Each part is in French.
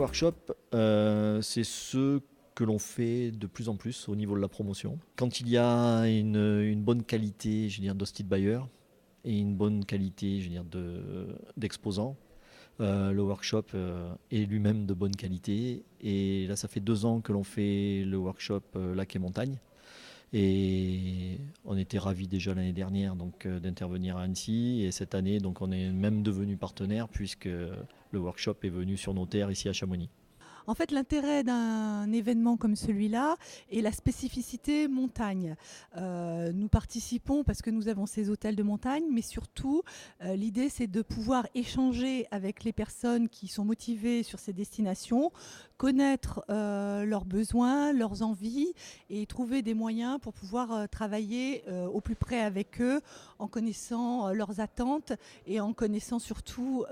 workshops, c'est ceux que l'on fait de plus en plus au niveau de la promotion. Quand il y a une bonne qualité, je veux dire, d'hosted buyer et une bonne qualité, je veux dire, d'exposants, le workshop est lui-même de bonne qualité. Et là, ça fait 2 ans que l'on fait le workshop Lac et Montagne. Et on était ravis déjà l'année dernière d'intervenir à Annecy. Et cette année, donc, on est même devenu partenaire puisque le workshop est venu sur nos terres ici à Chamonix. En fait, l'intérêt d'un événement comme celui-là est la spécificité montagne. Nous participons parce que nous avons ces hôtels de montagne, mais surtout, l'idée, c'est de pouvoir échanger avec les personnes qui sont motivées sur ces destinations, connaître leurs besoins, leurs envies et trouver des moyens pour pouvoir travailler au plus près avec eux en connaissant leurs attentes et en connaissant surtout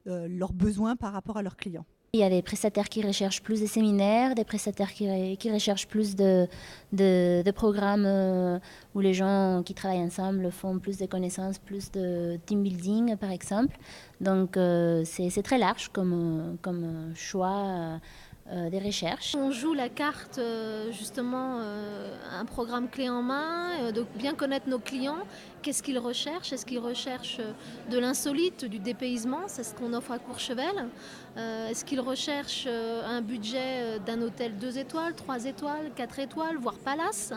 leurs besoins par rapport à leurs clients. Il y a des prestataires qui recherchent plus de séminaires, des prestataires qui recherchent plus de programmes où les gens qui travaillent ensemble font plus de connaissances, plus de team building par exemple. Donc c'est très large comme choix des recherches. On joue la carte justement un programme clé en main, de bien connaître nos clients, qu'est-ce qu'ils recherchent, est-ce qu'ils recherchent de l'insolite, du dépaysement, c'est ce qu'on offre à Courchevel, est-ce qu'ils recherchent un budget d'un hôtel 2 étoiles, 3 étoiles, 4 étoiles, voire palace,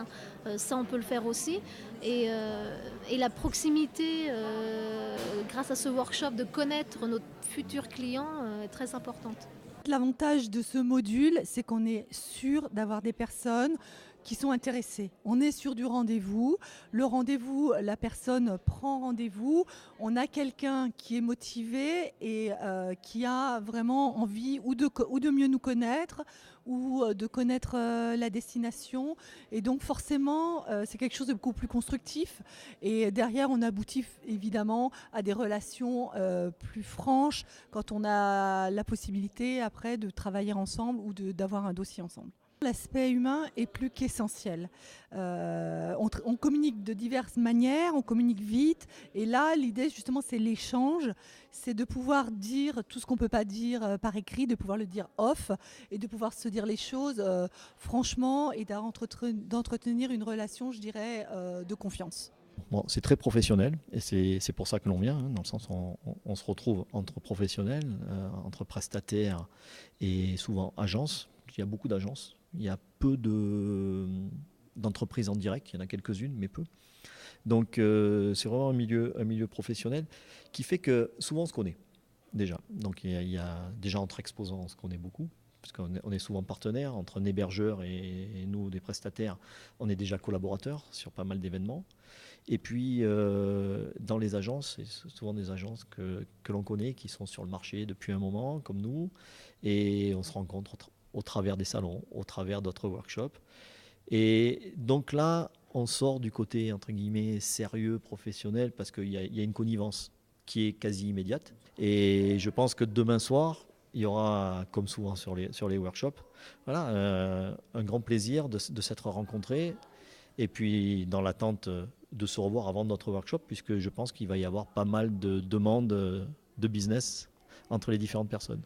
ça on peut le faire aussi, et la proximité grâce à ce workshop de connaître nos futurs clients est très importante. L'avantage de ce module, c'est qu'on est sûr d'avoir des personnes qui sont intéressées. On est sûr du rendez-vous. Le rendez-vous, la personne prend rendez-vous. On a quelqu'un qui est motivé et qui a vraiment envie ou de mieux nous connaître ou de connaître la destination. Et donc forcément, c'est quelque chose de beaucoup plus constructif. Et derrière, on aboutit évidemment à des relations plus franches quand on a la possibilité après de travailler ensemble ou d'avoir un dossier ensemble. L'aspect humain est plus qu'essentiel. On communique de diverses manières, on communique vite. Et là, l'idée, justement, c'est l'échange. C'est de pouvoir dire tout ce qu'on ne peut pas dire par écrit, de pouvoir le dire off et de pouvoir se dire les choses franchement et d'entretenir une relation, je dirais, de confiance. Bon, c'est très professionnel et c'est pour ça que l'on vient, dans le sens où on se retrouve entre professionnels, entre prestataires et souvent agences. Il y a beaucoup d'agences. Il y a peu d'entreprises en direct, il y en a quelques-unes, mais peu. Donc c'est vraiment un milieu professionnel qui fait que souvent on se connaît déjà. Donc il y a déjà entre exposants, on se connaît beaucoup, parce qu'on est souvent partenaires, entre un hébergeur et nous, des prestataires, on est déjà collaborateurs sur pas mal d'événements. Et puis dans les agences, c'est souvent des agences que l'on connaît, qui sont sur le marché depuis un moment, comme nous, et on se rencontre au travers des salons, au travers d'autres workshops. Et donc là, on sort du côté, entre guillemets, sérieux, professionnel, parce qu'il y a une connivence qui est quasi immédiate. Et je pense que demain soir, il y aura, comme souvent sur les workshops, voilà, un grand plaisir de s'être rencontrés. Et puis dans l'attente de se revoir avant notre workshop, puisque je pense qu'il va y avoir pas mal de demandes de business entre les différentes personnes.